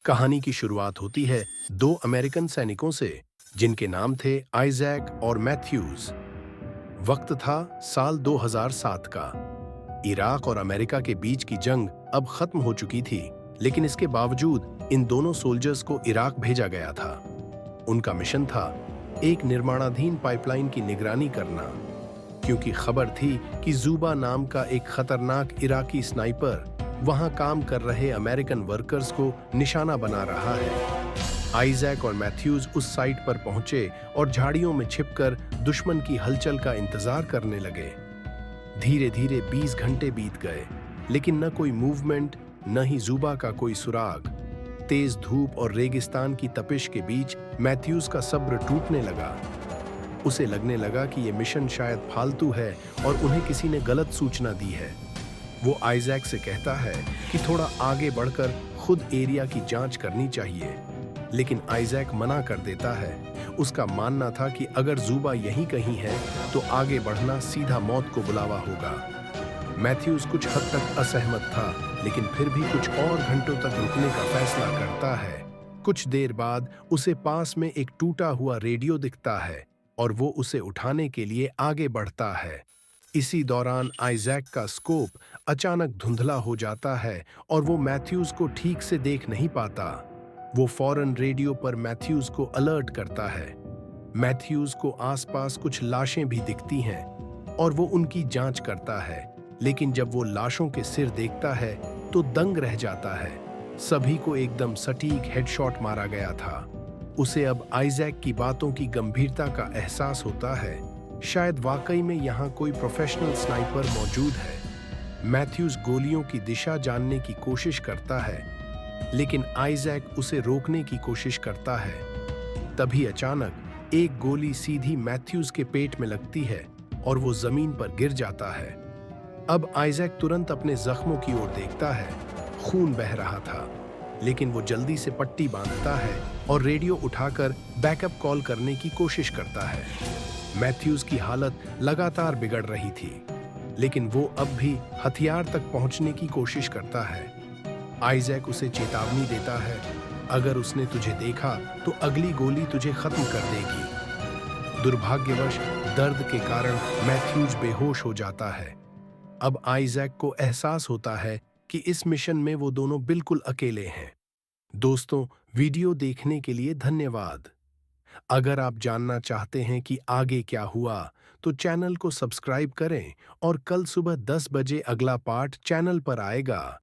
कहानी की शुरुआत होती है दो अमेरिकन सैनिकों से जिनके नाम थे आइजैक और मैथ्यूज। वक्त था साल 2007 का। इराक और अमेरिका के बीच की जंग अब खत्म हो चुकी थी, लेकिन इसके बावजूद इन दोनों सोल्जर्स को इराक भेजा गया था। उनका मिशन था एक निर्माणाधीन पाइपलाइन की निगरानी करना, क्योंकि खबर थी कि जूबा नाम का एक खतरनाक इराकी स्नाइपर वहां काम कर रहे अमेरिकन वर्कर्स को निशाना बना रहा है। आइजैक और मैथ्यूज उस साइट पर पहुंचे और झाड़ियों में छिपकर दुश्मन की हलचल का इंतजार करने लगे। धीरे धीरे 20 घंटे बीत गए, लेकिन न कोई मूवमेंट, न ही जूबा का कोई सुराग। तेज धूप और रेगिस्तान की तपिश के बीच मैथ्यूज का सब्र टूटने लगा। उसे लगने लगा कि ये मिशन शायद फालतू है और उन्हें किसी ने गलत सूचना दी है। वो आइजैक से कहता है कि थोड़ा आगे बढ़कर खुद एरिया की जांच करनी चाहिए, लेकिन आइजैक मना कर देता है। उसका मानना था कि अगर जूबा यहीं कहीं है तो आगे बढ़ना सीधा मौत को बुलावा होगा। मैथ्यूज कुछ हद तक असहमत था, लेकिन फिर भी कुछ और घंटों तक रुकने का फैसला करता है। कुछ देर बाद उसे पास में एक टूटा हुआ रेडियो दिखता है और वो उसे उठाने के लिए आगे बढ़ता है। इसी दौरान आइजैक का स्कोप अचानक धुंधला हो जाता है और वो मैथ्यूज को ठीक से देख नहीं पाता। वो फौरन रेडियो पर मैथ्यूज को अलर्ट करता है। मैथ्यूज को आसपास कुछ लाशें भी दिखती हैं और वो उनकी जांच करता है, लेकिन जब वो लाशों के सिर देखता है तो दंग रह जाता है। सभी को एकदम सटीक हेडशॉट मारा गया था। उसे अब आइजैक की बातों की गंभीरता का एहसास होता है। शायद वाकई में यहाँ कोई प्रोफेशनल स्नाइपर मौजूद है। मैथ्यूज गोलियों की दिशा जानने की कोशिश करता है, लेकिन आइजैक उसे रोकने की कोशिश करता है। तभी अचानक एक गोली सीधी मैथ्यूज के पेट में लगती है और वो जमीन पर गिर जाता है। अब आइजैक तुरंत अपने जख्मों की ओर देखता है। खून बह रहा था, लेकिन वो जल्दी से पट्टी बांधता है और रेडियो उठाकर बैकअप कॉल करने की कोशिश करता है। मैथ्यूज की हालत लगातार बिगड़ रही थी, लेकिन वो अब भी हथियार तक पहुंचने की कोशिश करता है। आइजैक उसे चेतावनी देता है, अगर उसने तुझे देखा तो अगली गोली तुझे खत्म कर देगी। दुर्भाग्यवश दर्द के कारण मैथ्यूज बेहोश हो जाता है। अब आइजैक को एहसास होता है कि इस मिशन में वो दोनों बिल्कुल अकेले हैं। दोस्तों, वीडियो देखने के लिए धन्यवाद। अगर आप जानना चाहते हैं कि आगे क्या हुआ, तो चैनल को सब्सक्राइब करें और कल सुबह 10 बजे अगला पार्ट चैनल पर आएगा।